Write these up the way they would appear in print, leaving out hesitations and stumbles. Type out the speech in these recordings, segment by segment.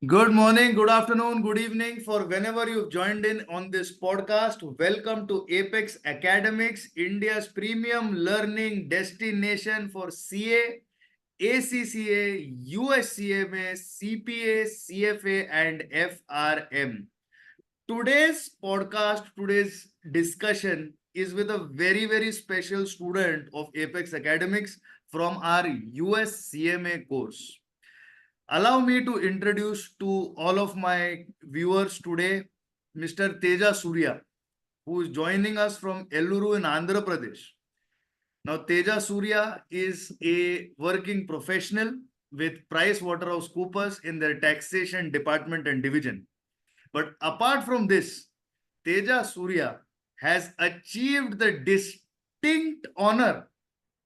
Good morning, good afternoon, good evening for whenever you've joined in on this podcast. Welcome to Apex Academics, India's premium learning destination for CA, ACCA, USCMA, CPA, CFA, and FRM. Today's discussion is with a very, very special student of Apex Academics from our USCMA course. Allow me to introduce to all of my viewers today Mr. Teja Surya, who is joining us from Elluru in Andhra Pradesh. Now, Teja Surya is a working professional with PricewaterhouseCoopers in their taxation department and division. But apart from this, Teja Surya has achieved the distinct honor,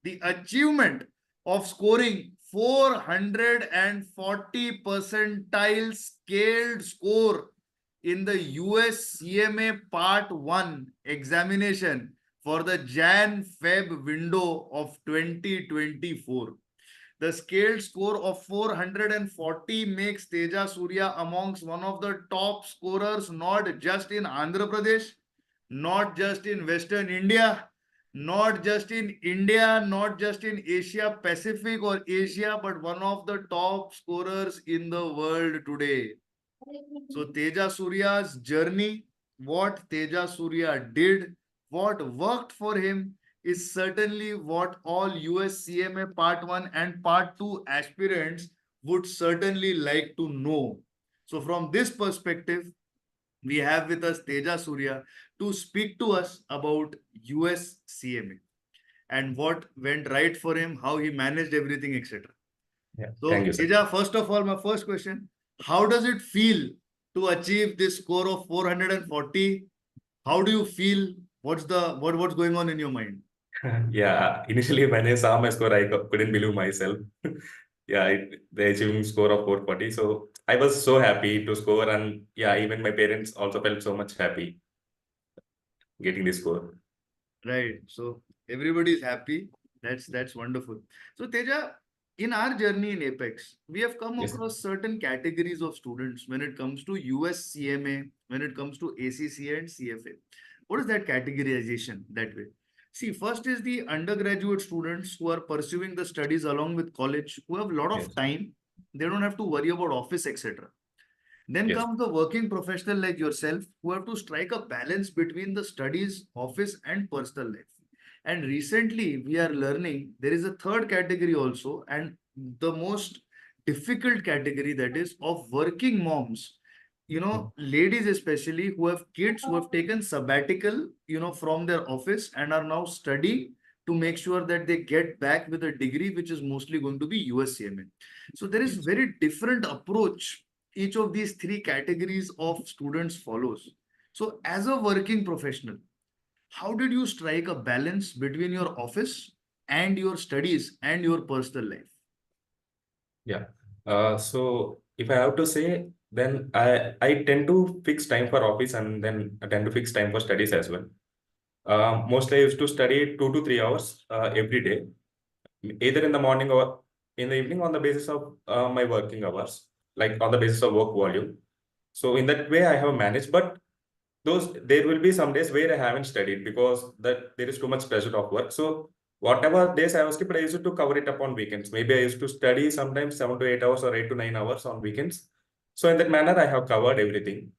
the achievement of scoring 440 percentile scaled score in the US CMA Part 1 examination for the Jan-Feb window of 2024. The scaled score of 440 makes Teja Surya amongst one of the top scorers, not just in Andhra Pradesh, not just in Western India, not just in India, not just in Asia Pacific or Asia, but one of the top scorers in the world today. So Teja Surya's journey, what Teja Surya did, what worked for him is certainly what all US CMA Part 1 and Part 2 aspirants would certainly like to know. So from this perspective, we have with us Teja Surya to speak to us about US CMA and what went right for him, how he managed everything, etc. Yeah, thank So, you, sir. Teja, first of all, my first question, how does it feel to achieve this score of 440? How do you feel? What's going on in your mind? Yeah, initially when I saw my score, I couldn't believe myself. Yeah, the achieving score of 440. So I was so happy to score, and yeah, even my parents also felt so much happy getting this score. Right. So everybody is happy. That's wonderful. So Teja, in our journey in Apex, we have come Yes. across certain categories of students when it comes to US CMA, when it comes to ACCA and CFA. What is that categorization that way? See, first is the undergraduate students who are pursuing the studies along with college, who have a lot of Yes. time. They don't have to worry about office, etc. Then Yes. comes the working professional like yourself who have to strike a balance between the studies, office, and personal life. And recently, we are learning there is a third category also, and the most difficult category, that is of working moms. Ladies especially who have kids who have taken sabbatical, from their office and are now studying to make sure that they get back with a degree which is mostly going to be USCMA. So there is Yes. very different approach each of these three categories of students follows. So as a working professional, how did you strike a balance between your office and your studies and your personal life? Yeah. So if I have to say, then I tend to fix time for office, and then I tend to fix time for studies as well. Mostly I used to study 2 to 3 hours every day, either in the morning or in the evening on the basis of my working hours, like on the basis of work volume. So in that way, I have managed. But those there will be some days where I haven't studied because that there is too much pressure of work. So whatever days I was skipped, I used to cover it up on weekends. Maybe I used to study sometimes 7 to 8 hours or 8 to 9 hours on weekends. So in that manner, I have covered everything.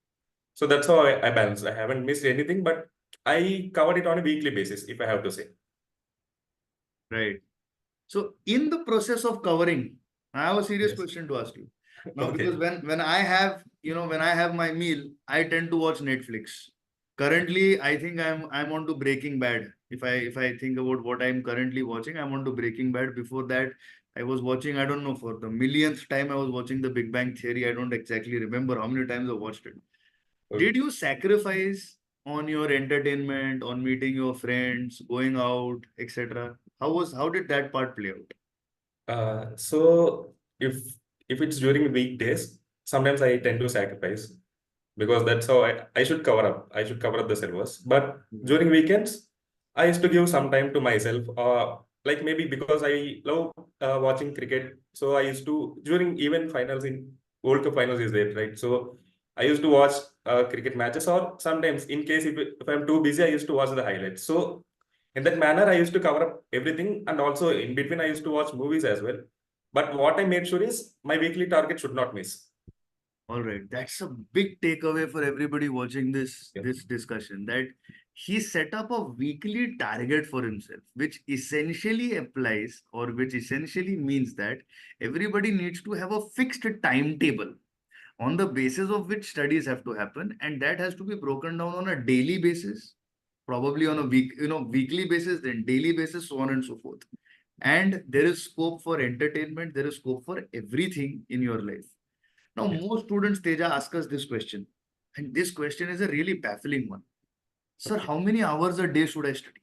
So that's how I balanced. I haven't missed anything, but I covered it on a weekly basis, if I have to say. Right. So in the process of covering, I have a serious Yes. question to ask you. Now, because Okay. when I have my meal, I tend to watch Netflix. Currently, I think I'm on to Breaking Bad. If I think about what I'm currently watching, I'm on to Breaking Bad. Before that, I was watching, I don't know, for the millionth time, I was watching The Big Bang Theory. I don't exactly remember how many times I watched it. Okay. Did you sacrifice on your entertainment, on meeting your friends, going out, etc.? How did that part play out? So if it's during weekdays, sometimes I tend to sacrifice because that's how I should cover up. I should cover up the syllabus. But during weekends, I used to give some time to myself. Like maybe because I love watching cricket, so I used to during even finals in World Cup finals is there, right? So I used to watch cricket matches, or sometimes in case if I'm too busy, I used to watch the highlights. So in that manner, I used to cover up everything, and also in between, I used to watch movies as well. But what I made sure is my weekly target should not miss. All right, that's a big takeaway for everybody watching this Yeah. this discussion, that he set up a weekly target for himself, which essentially applies, or which essentially means that everybody needs to have a fixed timetable on the basis of which studies have to happen, and that has to be broken down on a daily basis, probably on a weekly basis, then daily basis, so on and so forth. And there is scope for entertainment, there is scope for everything in your life. Now, Yeah. most students, Teja, ask us this question, and this question is a really baffling one. Sir, Okay. how many hours a day should I study?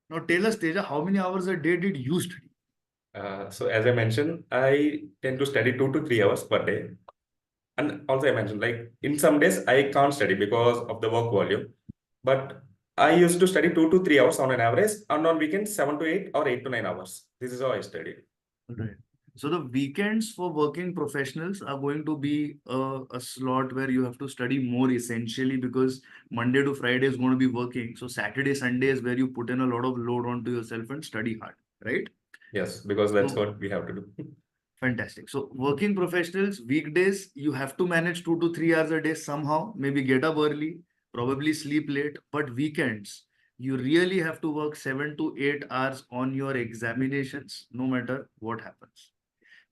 Now, tell us, Teja, how many hours a day did you study? So as I mentioned, I tend to study 2 to 3 hours per day. And also I mentioned, like in some days I can't study because of the work volume. But I used to study 2 to 3 hours on an average, and on weekends 7 to 8 or 8 to 9 hours. This is how I studied. Right. So the weekends for working professionals are going to be a slot where you have to study more essentially, because Monday to Friday is going to be working. So Saturday, Sunday is where you put in a lot of load onto yourself and study hard, right? Yes, because that's So what we have to do. fantastic. So working professionals, weekdays, you have to manage 2 to 3 hours a day somehow, maybe get up early, probably sleep late, but weekends, you really have to work 7 to 8 hours on your examinations, no matter what happens.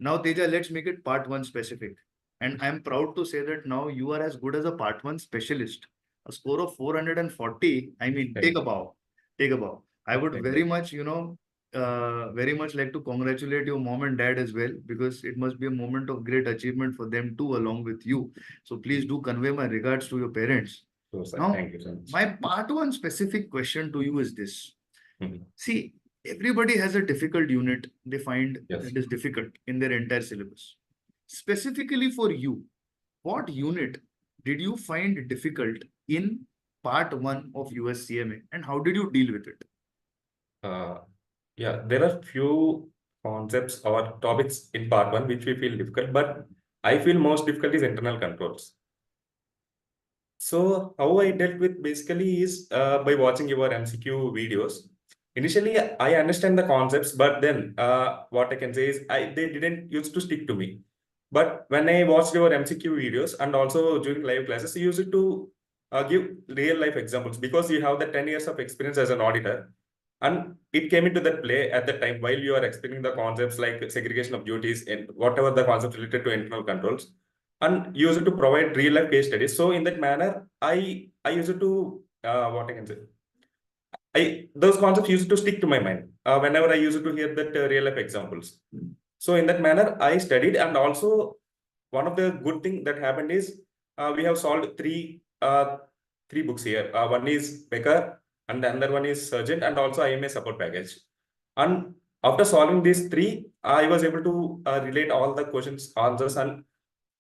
Now, Teja, let's make it part one specific. And I'm proud to say that now you are as good as a part one specialist. A score of 440. I mean, take Thank a you. bow. Take a bow. I would Thank very you. much, very much like to congratulate your mom and dad as well, because it must be a moment of great achievement for them too, along with you. So please do convey my regards to your parents. So, sir, Now, thank you so much. my part one specific question to you is this. Mhm. See, everybody has a difficult unit they find Yes. that is difficult in their entire syllabus. Specifically for you, what unit did you find difficult in part one of USCMA, and how did you deal with it? Uh, yeah, there are few concepts or topics in part one which we feel difficult, but I feel most difficult is internal controls. So how I dealt with basically is by watching your MCQ videos. Initially, I understand the concepts, but then what I can say is they didn't used to stick to me. But when I watched your MCQ videos and also during live classes, you used to give real life examples because you have the 10 years of experience as an auditor. And it came into that play at that time while you are explaining the concepts like segregation of duties and whatever the concept related to internal controls, and used to provide real life case studies. So in that manner, I used to what I can say, I those concepts used to stick to my mind whenever I used to hear that real life examples. So in that manner, I studied, and also one of the good thing that happened is we have solved three books here. One is Becker, and the other one is Surgeon, and also IMA support package. And after solving these three, I was able to relate all the questions, answers, and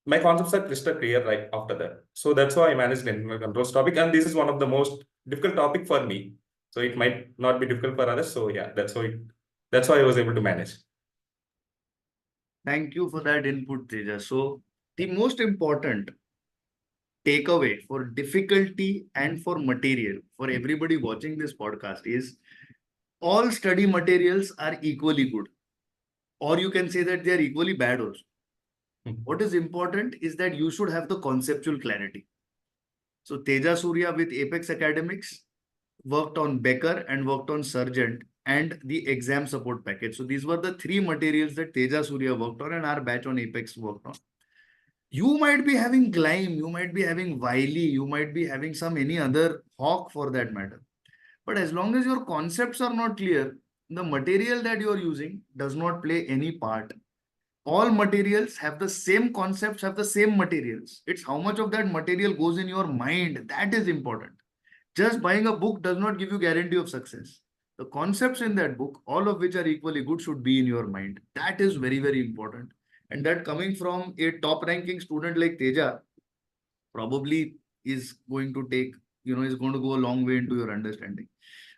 my concepts are crystal clear right after that. So that's why I managed the internal controls topic, and this is one of the most difficult topic for me. So it might not be difficult for others. So yeah, that's why I was able to manage. Thank you for that input, Teja. So, the most important takeaway for difficulty and for material for everybody watching this podcast is all study materials are equally good, or you can say that they are equally bad also. What is important is that you should have the conceptual clarity. So Teja Surya with Apex Academics worked on Becker and worked on Sargent and the exam support package. So these were the three materials that Teja Surya worked on and our batch on Apex worked on. You might be having Climb, you might be having Wiley, you might be having some any other hawk for that matter. But as long as your concepts are not clear, the material that you are using does not play any part. All materials have the same concepts, have the same materials. It's how much of that material goes in your mind that is important. Just buying a book does not give you guarantee of success. The concepts in that book, all of which are equally good, should be in your mind. That is very, very important. And that coming from a top ranking student like Teja probably is going to take, is going to go a long way into your understanding.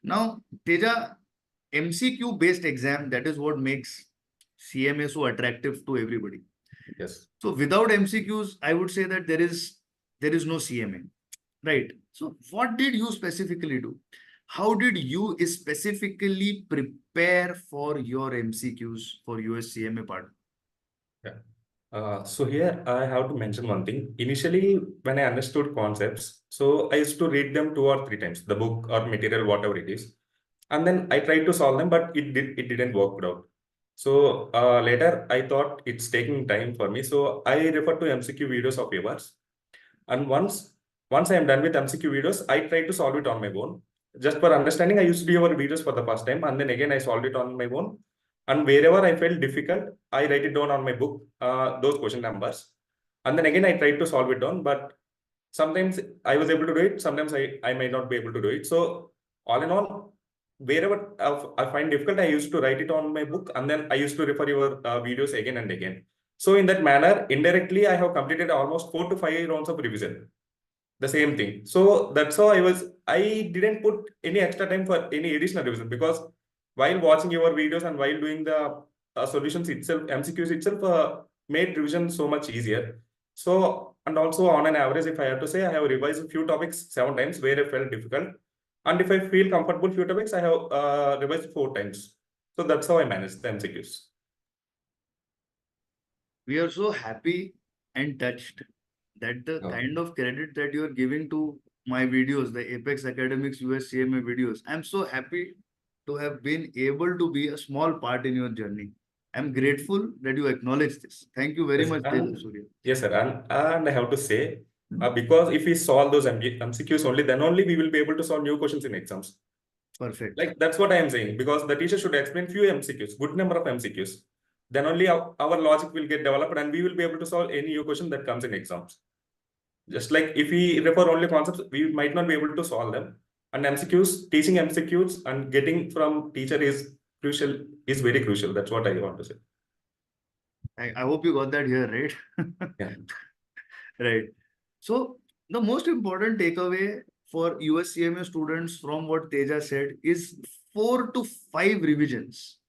Now, Teja, MCQ based exam, that is what makes CMA so attractive to everybody. Yes. So without MCQs, I would say that there is no CMA. Right. So what did you specifically do? How did you specifically prepare for your MCQs for US CMA part? Yeah. So here I have to mention one thing. Initially, when I understood concepts, so I used to read them 2 or 3 times, the book or material, whatever it is, and then I tried to solve them, but it didn't work out. So later I thought it's taking time for me, so I refer to MCQ videos of yours. And once I am done with MCQ videos, I try to solve it on my own. Just for understanding, I used to do your videos for the first time, and then again I solved it on my own. And wherever I felt difficult, I write it down on my book, those question numbers. And then again I tried to solve it down, but sometimes I was able to do it, sometimes I might not be able to do it. So all in all, wherever I find difficult, I used to write it on my book, and then I used to refer your videos again and again. So in that manner, indirectly, I have completed almost 4 to 5 rounds of revision. The same thing. So that's how I didn't put any extra time for any additional revision, because while watching your videos and while doing the solutions itself, MCQs itself made revision so much easier. So, and also on an average, if I have to say, I have revised a few topics 7 times where I felt difficult. And if I feel comfortable few topics, I have revised 4 times. So that's how I manage the MCQs. We are so happy and touched that the Okay. kind of credit that you are giving to my videos, the Apex Academics US CMA videos, I'm so happy to have been able to be a small part in your journey. I'm grateful that you acknowledge this. Thank you very Yes, much, Teja, Surya. yes, sir. And I have to say, because if we solve those MCQs only, then only we will be able to solve new questions in exams. Perfect. Like that's what I am saying, because the teacher should explain few MCQs, good number of MCQs. Then only our logic will get developed and we will be able to solve any new question that comes in exams. Just like if we refer only concepts, we might not be able to solve them. And MCQs, teaching MCQs and getting from teacher is crucial, is very crucial. That's what I want to say. I hope you got that here, right? Yeah. Right. So the most important takeaway for US CMA students from what Teja said is 4 to 5 revisions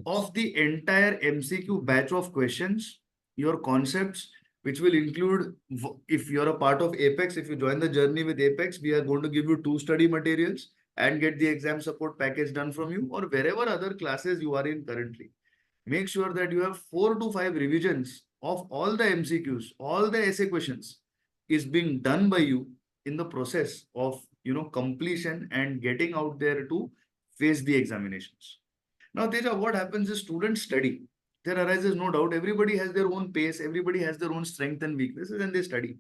of the entire MCQ batch of questions, your concepts, which will include, if you're a part of Apex, if you join the journey with Apex, we are going to give you 2 study materials and get the exam support package done from you, or wherever other classes you are in currently. Make sure that you have 4 to 5 revisions of all the MCQs, all the essay questions is being done by you in the process of completion and getting out there to face the examinations. Now, Teja, what happens is students study. There arises no doubt. Everybody has their own pace. Everybody has their own strength and weaknesses, and they study.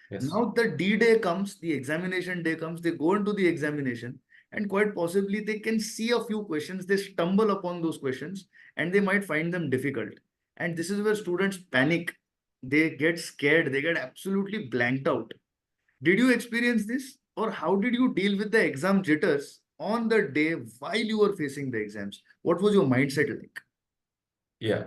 Yes. Now the D day comes, the examination day comes, they go into the examination, and quite possibly they can see a few questions, they stumble upon those questions, and they might find them difficult. And this is where students panic. They get scared, they get absolutely blanked out. Did you experience this? Or how did you deal with the exam jitters on the day while you were facing the exams? What was your mindset like? Yeah.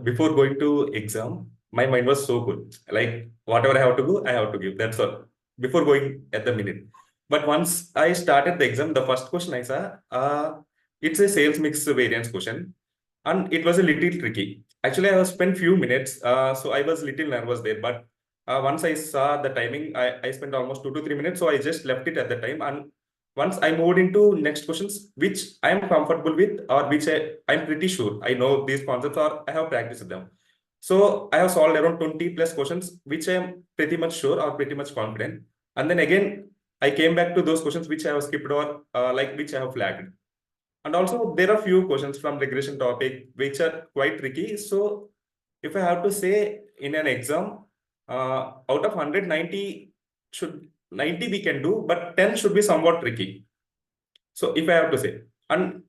Before going to exam, my mind was so good. Like whatever I have to do, I have to give. That's all. Before going at the minute. But once I started the exam, the first question I saw, it's a sales mix variance question, and it was a little tricky. Actually, I was spent few minutes, so I was little nervous there. But once I saw the timing, I spent almost 2 to 3 minutes, so I just left it at the time. And once I moved into next questions, which I am comfortable with, or which I'm pretty sure I know these concepts, or I have practiced them. So I have solved around 20 plus questions, which I am pretty much sure or pretty much confident. And then again, I came back to those questions which I have skipped or like which I have flagged. And also there are few questions from regression topic which are quite tricky. So if I have to say in an exam, out of 190 should 90 we can do, but 10 should be somewhat tricky. So if I have to say, and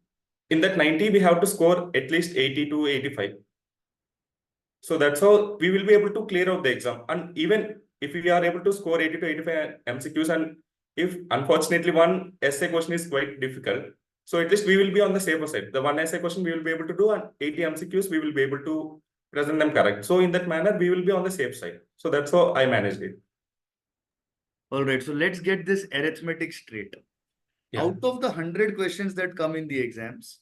in that 90 we have to score at least 80 to 85. So that's how we will be able to clear out the exam. And even if we are able to score 80 to 85 MCQs, and if unfortunately one essay question is quite difficult, so at least we will be on the safer side. The one essay question we will be able to do, and 80 MCQs we will be able to present them correct. So in that manner, we will be on the safe side. So that's how I managed it. All right, so let's get this arithmetic straight. Yeah. Out of the 100 questions that come in the exams,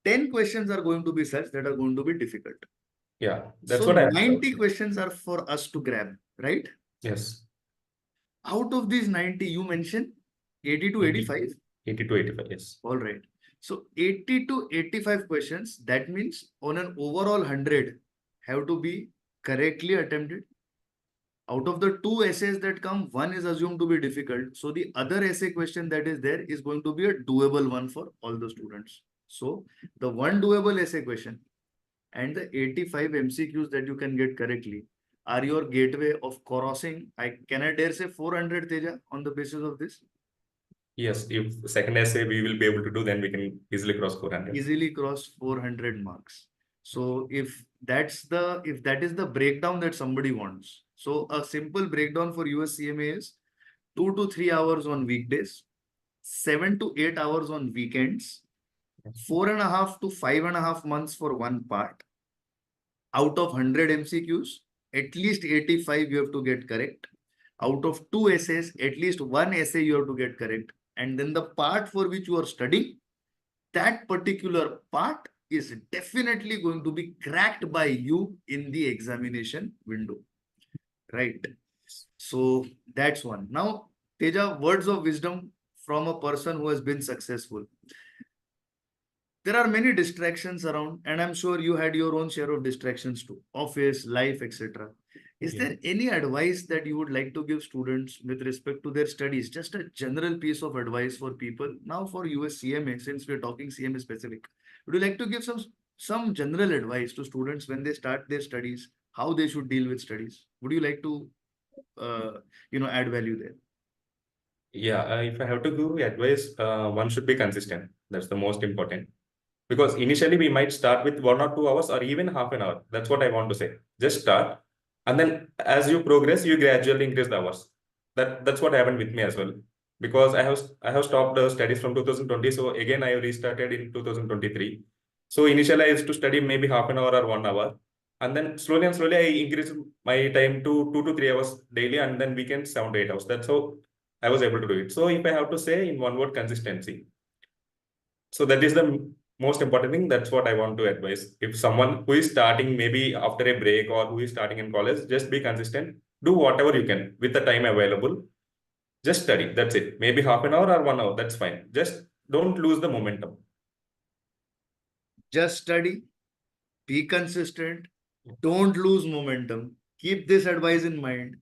10 questions are going to be such that are going to be difficult. Yeah, that's So what I 90 questions are for us to grab, right? Yes. Out of these 90, you mentioned 80 to 85. 80 to 85, yes. All right. So 80 to 85 questions, that means on an overall 100 have to be correctly attempted. Out of the two essays that come, one is assumed to be difficult. So the other essay question that is there is going to be a doable one for all the students. So the one doable essay question and the 85 MCQs that you can get correctly are your gateway of crossing. Can I dare say 400, Teja, on the basis of this? Yes, if second essay we will be able to do, then we can easily cross 400. Easily cross 400 marks. So if that is the breakdown that somebody wants. So a simple breakdown for US CMA is 2 to 3 hours on weekdays, 7 to 8 hours on weekends, 4.5 to 5.5 months for one part. Out of 100 MCQs, at least 85 you have to get correct. Out of two essays, at least one essay you have to get correct. And then the part for which you are studying, that particular part is definitely going to be cracked by you in the examination window, right? So that's one. Now, Teja, words of wisdom from a person who has been successful. There are many distractions around, and I'm sure you had your own share of distractions too, office, life, etc. Is Yeah. there any advice that you would like to give students with respect to their studies? Just a general piece of advice for people. Now for US CMA, since we're talking CMA specific, would you like to give some general advice to students when they start their studies, how they should deal with studies? Would you like to add value there? Yeah, if I have to give advice, one should be consistent. That's the most important. Because initially we might start with 1 or 2 hours or even half an hour. That's what I want to say. Just start. And then as you progress, you gradually increase the hours. That's what happened with me as well. Because I have stopped studies from 2020. So again, I restarted in 2023. So initially I used to study maybe half an hour or 1 hour. And then slowly and slowly I increased my time to 2 to 3 hours daily, and then weekends 7 to 8 hours. That's how I was able to do it. So if I have to say in one word, consistency. So that is the most important thing. That's what I want to advise. If someone who is starting maybe after a break or who is starting in college, just be consistent. Do whatever you can with the time available. Just study. That's it. Maybe half an hour or 1 hour. That's fine. Just don't lose the momentum. Just study, be consistent, don't lose momentum. Keep this advice in mind.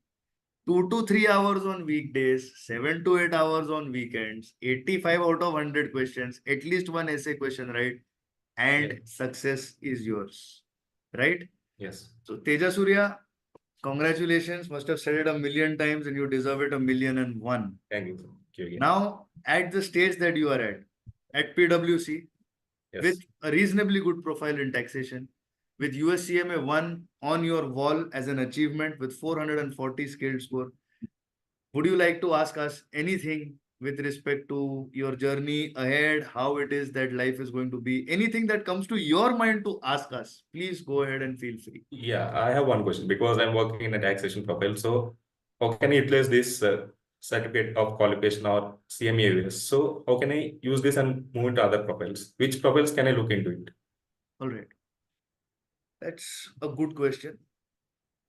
2 to 3 hours on weekdays, 7 to 8 hours on weekends, 85 out of 100 questions, at least one essay question, right? And Yeah. success is yours, right? Yes. So, Teja Surya, congratulations. Must have said it a million times and you deserve it 1,000,001. Thank you. Thank you again. Now, at the stage that you are at PwC, with Yes. a reasonably good profile in taxation, with USCMA 1 on your wall as an achievement with 440 scaled score, would you like to ask us anything with respect to your journey ahead, how it is that life is going to be? Anything that comes to your mind to ask us, please go ahead and feel free. Yeah, I have one question because I'm working in a taxation profile. So how can I utilize this certificate of qualification or CMA? So how can I use this and move into other profiles? Which profiles can I look into it? All right. That's a good question.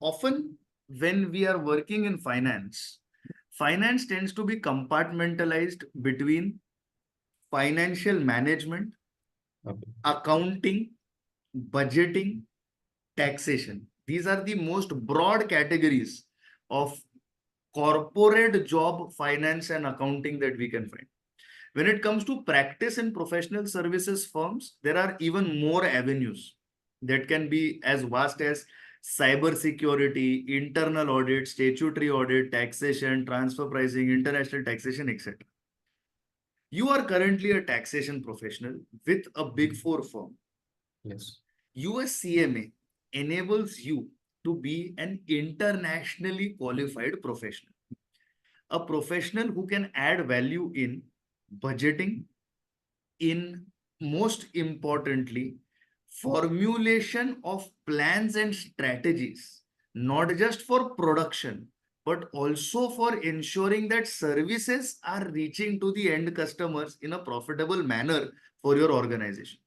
Often, when we are working in finance, finance tends to be compartmentalized between financial management, Okay. accounting, budgeting, taxation. These are the most broad categories of corporate job finance and accounting that we can find. When it comes to practice in professional services firms, there are even more avenues that can be as vast as cyber security, internal audit, statutory audit, taxation, transfer pricing, international taxation, etc. You are currently a taxation professional with a big four firm. Yes. US CMA enables you to be an internationally qualified professional, a professional who can add value in budgeting, in most importantly, formulation of plans and strategies, not just for production, but also for ensuring that services are reaching to the end customers in a profitable manner for your organization.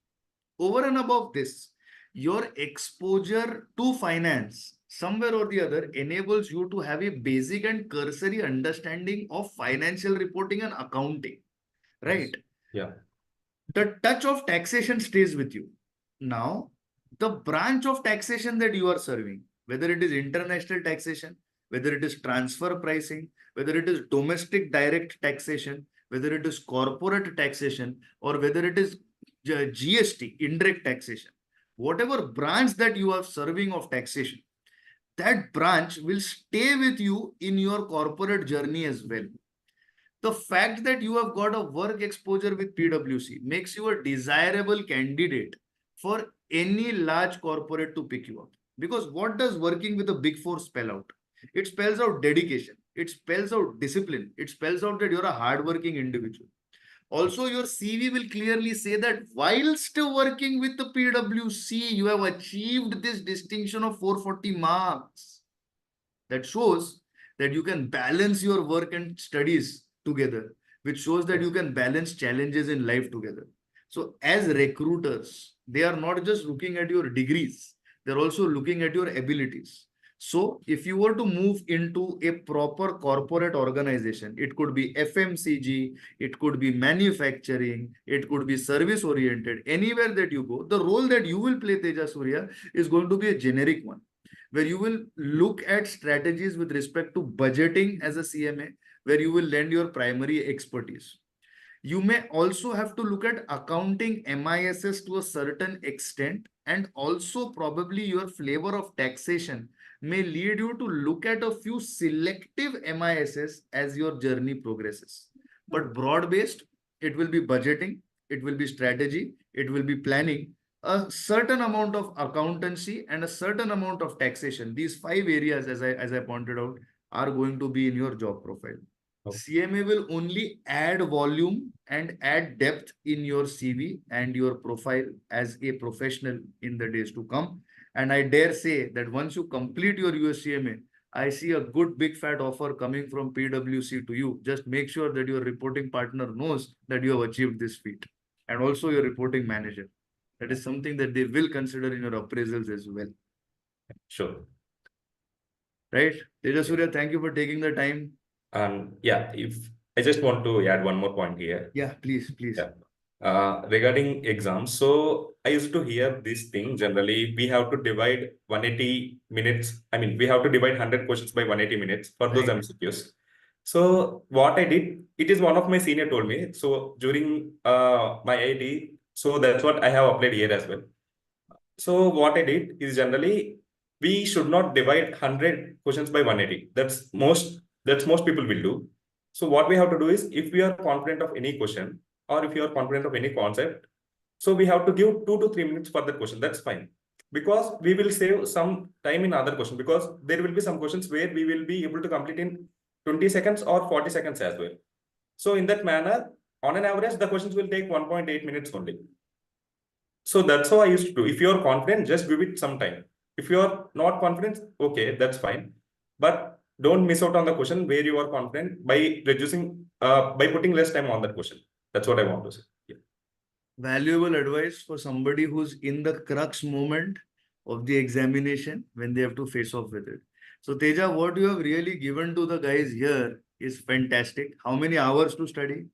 Over and above this, your exposure to finance somewhere or the other enables you to have a basic and cursory understanding of financial reporting and accounting, right? Yeah. The touch of taxation stays with you. Now, the branch of taxation that you are serving, whether it is international taxation, whether it is transfer pricing, whether it is domestic direct taxation, whether it is corporate taxation, or whether it is GST, indirect taxation, whatever branch that you are serving of taxation, that branch will stay with you in your corporate journey as well. The fact that you have got a work exposure with PwC makes you a desirable candidate for any large corporate to pick you up. Because what does working with a big four spell out? It spells out dedication, it spells out discipline, it spells out that you're a hardworking individual. Also, your CV will clearly say that while still working with the PwC, you have achieved this distinction of 440 marks. That shows that you can balance your work and studies together, which shows that you can balance challenges in life together. So, as recruiters, they are not just looking at your degrees, they're also looking at your abilities. So, if you were to move into a proper corporate organization, it could be FMCG, it could be manufacturing, it could be service oriented, anywhere that you go, the role that you will play, Teja Surya, is going to be a generic one where you will look at strategies with respect to budgeting as a CMA, where you will lend your primary expertise. You may also have to look at accounting MISs to a certain extent, and also probably your flavor of taxation may lead you to look at a few selective MISs as your journey progresses. But broad based, it will be budgeting, it will be strategy, it will be planning, a certain amount of accountancy, and a certain amount of taxation. These five areas, as I pointed out, are going to be in your job profile. Okay. CMA will only add volume and add depth in your CV and your profile as a professional in the days to come. And I dare say that once you complete your USCMA, I see a good big fat offer coming from PwC to you. Just make sure that your reporting partner knows that you have achieved this feat, and also your reporting manager. That is something that they will consider in your appraisals as well. Sure. Right? Teja Surya, thank you for taking the time. Yeah, if I just want to add one more point here. Yeah, please, please. Yeah. Regarding exams, so I used to hear this thing generally, we have to divide 180 minutes. I mean, we have to divide 100 questions by 180 minutes for those Right. MCQs. So what I did, it is one of my senior told me. So during my IT, so that's what I have applied here as well. So what I did is generally we should not divide 100 questions by 180. That's most people will do. So what we have to do is if we are confident of any question or if you are confident of any concept, so we have to give 2 to 3 minutes for that question. That's fine. Because we will save some time in other question because there will be some questions where we will be able to complete in 20 seconds or 40 seconds as well. So in that manner, on an average, the questions will take 1.8 minutes only. So that's how I used to do. If you're confident, just give it some time. If you're not confident, okay, that's fine. But don't miss out on the question where you are confident by by putting less time on that question. That's what I want to say. Yeah. Valuable advice for somebody who's in the crux moment of the examination when they have to face off with it. So, Teja, what you have really given to the guys here is fantastic. How many hours to study?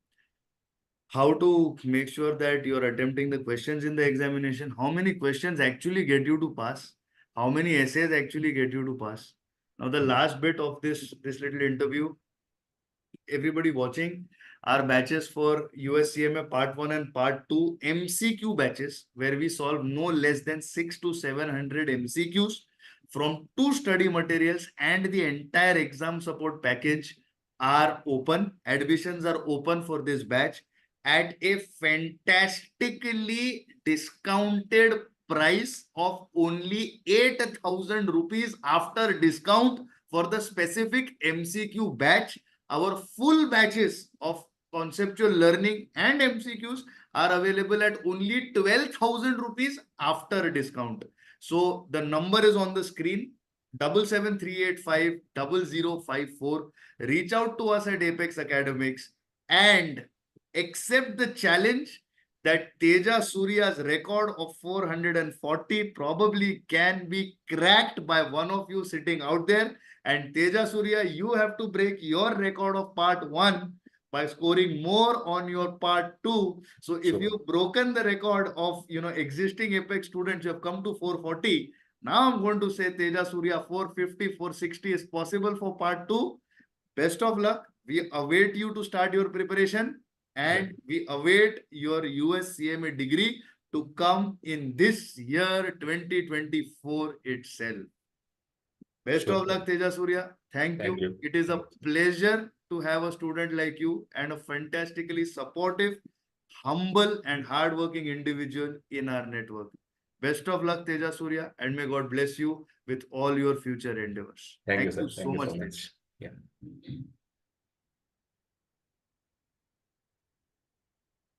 How to make sure that you're attempting the questions in the examination? How many questions actually get you to pass? How many essays actually get you to pass? Now, the last bit of this little interview, everybody watching, our batches for USCMA part 1 and part 2 MCQ batches, where we solve no less than 6 to 700 MCQs from 2 study materials, and the entire exam support package are open. Admissions are open for this batch at a fantastically discounted price of only 8,000 rupees after discount for the specific MCQ batch. Our full batches of conceptual learning and MCQs are available at only 12,000 rupees after discount. So the number is on the screen, 773850054. Reach out to us at Apex Academics and accept the challenge that Teja Surya's record of 440 probably can be cracked by one of you sitting out there. And Teja Surya, you have to break your record of part 1 by scoring more on your part 2. So if Sure. you've broken the record of existing Apex students, you have come to 440. Now I'm going to say Teja Surya 450, 460 is possible for part 2. Best of luck. We await you to start your preparation, and we await your US CMA degree to come in this year 2024 itself. Best Sure. of luck, Teja Surya. Thank Thank you. you. It is a pleasure to have a student like you and a fantastically supportive, humble, and hardworking individual in our network. Best of luck, Teja Surya, and may God bless you with all your future endeavors. Thank you, Thank sir. you Thank so you much, so Teja. much. Yeah.